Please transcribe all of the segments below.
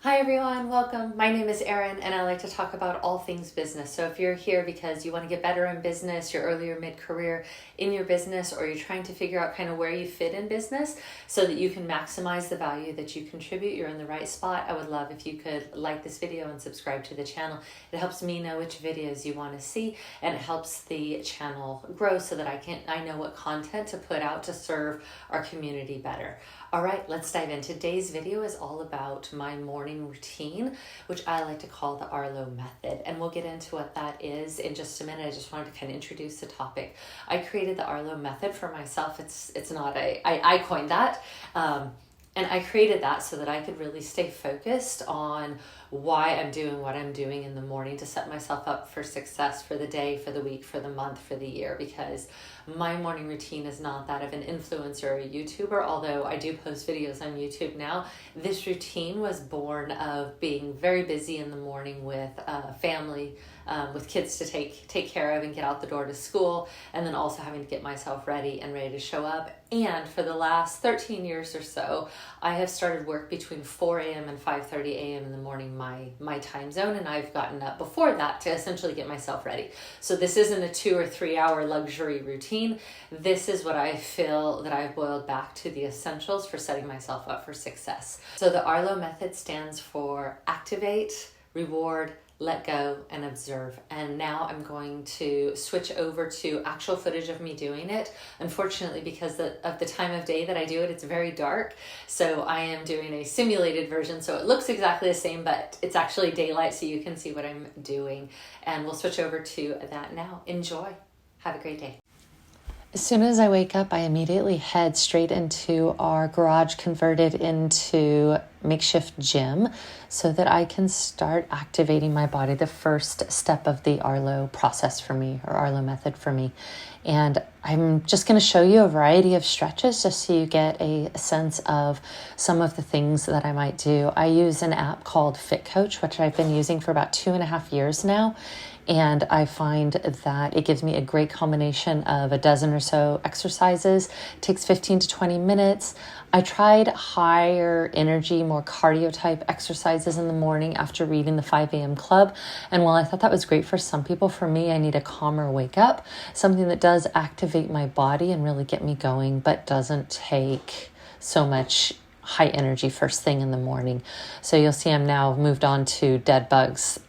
Hi everyone, welcome. My name is Erin and I like to talk about all things business. So if you're here because you want to get better in business, you're earlier mid-career in your business, or you're trying to figure out kind of where you fit in business so that you can maximize the value that you contribute, you're in the right spot. I would love if you could like this video and subscribe to the channel. It helps me know which videos you want to see, and it helps the channel grow so that I know what content to put out to serve our community better. All right, let's dive in. Today's video is all about my morning routine, which I like to call the Arlo Method. And we'll get into what that is in just a minute. I just wanted to kind of introduce the topic. I created the Arlo Method for myself. It's not I coined that. And I created that so that I could really stay focused on why I'm doing what I'm doing in the morning to set myself up for success for the day, for the week, for the month, for the year, because my morning routine is not that of an influencer or a YouTuber, although I do post videos on YouTube now. This routine was born of being very busy in the morning with family, with kids to take care of and get out the door to school, and then also having to get myself ready and ready to show up. And for the last 13 years or so, I have started work between 4 a.m. and 5:30 a.m. in the morning, my time zone, and I've gotten up before that to essentially get myself ready. So this isn't a 2 or 3 hour luxury routine. This is what I feel that I've boiled back to the essentials for setting myself up for success. So the Arlo Method stands for activate, reward, let go, and observe. And now I'm going to switch over to actual footage of me doing it. Unfortunately, because of the time of day that I do it, it's very dark. So I am doing a simulated version. So it looks exactly the same, but it's actually daylight so you can see what I'm doing. And we'll switch over to that now. Enjoy. Have a great day. As soon as I wake up, I immediately head straight into our garage converted into makeshift gym so that I can start activating my body, the first step of the Arlo process for me, or Arlo Method for me. And I'm just going to show you a variety of stretches just so you get a sense of some of the things that I might do. I use an app called Fit Coach, which I've been using for about 2.5 years now. And I find that it gives me a great combination of a dozen or so exercises. It takes 15 to 20 minutes. I tried higher energy, more cardio type exercises in the morning after reading the 5 a.m. Club. And while I thought that was great for some people, for me, I need a calmer wake up, something that does activate my body and really get me going, but doesn't take so much high energy first thing in the morning. So you'll see I'm now moved on to dead bugs.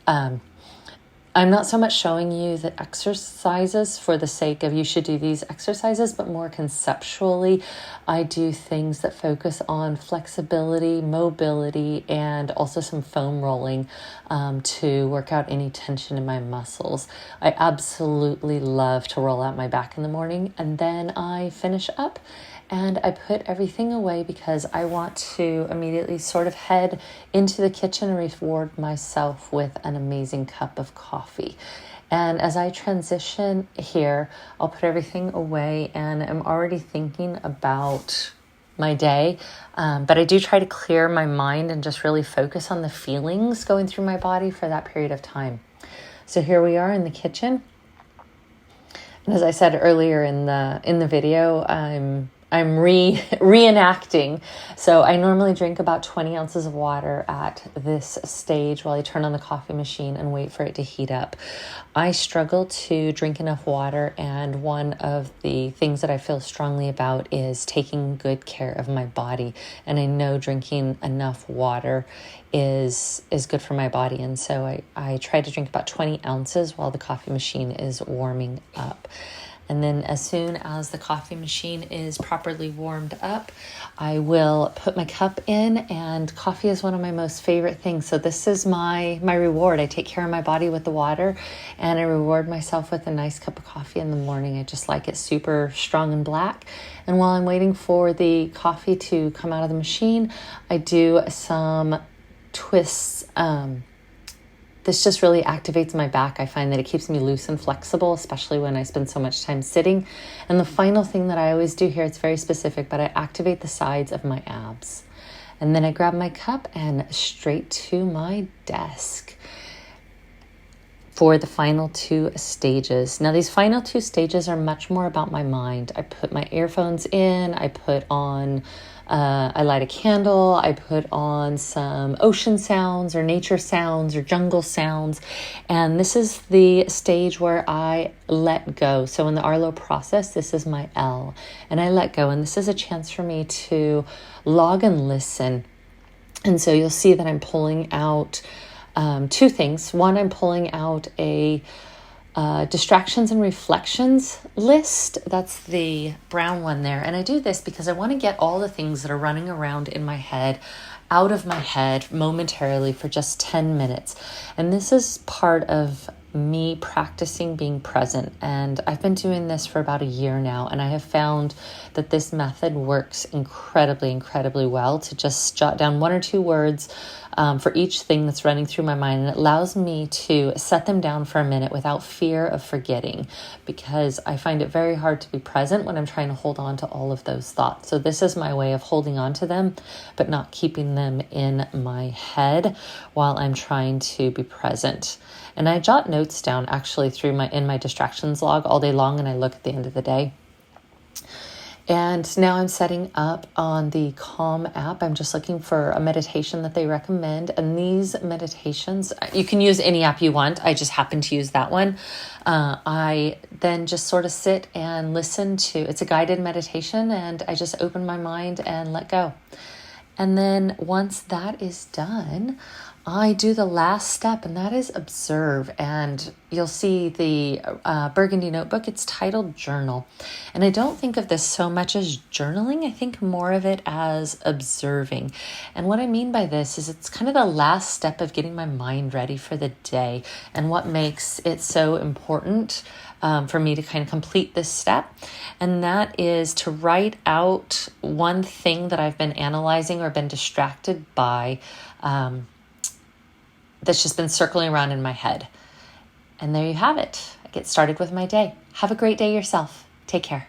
I'm not so much showing you the exercises for the sake of you should do these exercises, but more conceptually, I do things that focus on flexibility, mobility, and also some foam rolling to work out any tension in my muscles. I absolutely love to roll out my back in the morning, and then I finish up and I put everything away because I want to immediately sort of head into the kitchen and reward myself with an amazing cup of coffee. And as I transition here, I'll put everything away and I'm already thinking about my day. But I do try to clear my mind and just really focus on the feelings going through my body for that period of time. So here we are in the kitchen. And as I said earlier in the video, I'm reenacting. So I normally drink about 20 ounces of water at this stage while I turn on the coffee machine and wait for it to heat up. I struggle to drink enough water, and one of the things that I feel strongly about is taking good care of my body. And I know drinking enough water is good for my body. And so I try to drink about 20 ounces while the coffee machine is warming up. And then as soon as the coffee machine is properly warmed up, I will put my cup in, and coffee is one of my most favorite things. So this is my reward. I take care of my body with the water, and I reward myself with a nice cup of coffee in the morning. I just like it super strong and black. And while I'm waiting for the coffee to come out of the machine, I do some twists. This just really activates my back. I find that it keeps me loose and flexible, especially when I spend so much time sitting. And the final thing that I always do here, it's very specific, but I activate the sides of my abs. And then I grab my cup and straight to my desk. for the final 2 stages. Now, these final 2 stages are much more about my mind. I put my earphones in, I light a candle, I put on some ocean sounds or nature sounds or jungle sounds. And this is the stage where I let go. So in the Arlo process, this is my L, and I let go. And this is a chance for me to log and listen. And so you'll see that I'm pulling out 2 things. One, I'm pulling out a distractions and reflections list. That's the brown one there. And I do this because I want to get all the things that are running around in my head out of my head momentarily for just 10 minutes. And this is part of me practicing being present. And I've been doing this for about a year now, and I have found that this method works incredibly, incredibly well to just jot down 1 or 2 words for each thing that's running through my mind. And it allows me to set them down for a minute without fear of forgetting, because I find it very hard to be present when I'm trying to hold on to all of those thoughts. So this is my way of holding on to them, but not keeping them in my head while I'm trying to be present. And I jot notes down actually in my distractions log all day long, and I look at the end of the day. And now I'm setting up on the Calm app. I'm just looking for a meditation that they recommend. And these meditations, you can use any app you want. I just happen to use that one. I then just sort of sit and listen to, it's a guided meditation, and I just open my mind and let go. And then once that is done, I do the last step, and that is observe. And you'll see the burgundy notebook. It's titled Journal. And I don't think of this so much as journaling. I think more of it as observing. And what I mean by this is it's kind of the last step of getting my mind ready for the day. And what makes it so important for me to kind of complete this step. And that is to write out one thing that I've been analyzing or been distracted by, that's just been circling around in my head. And there you have it. I get started with my day. Have a great day yourself. Take care.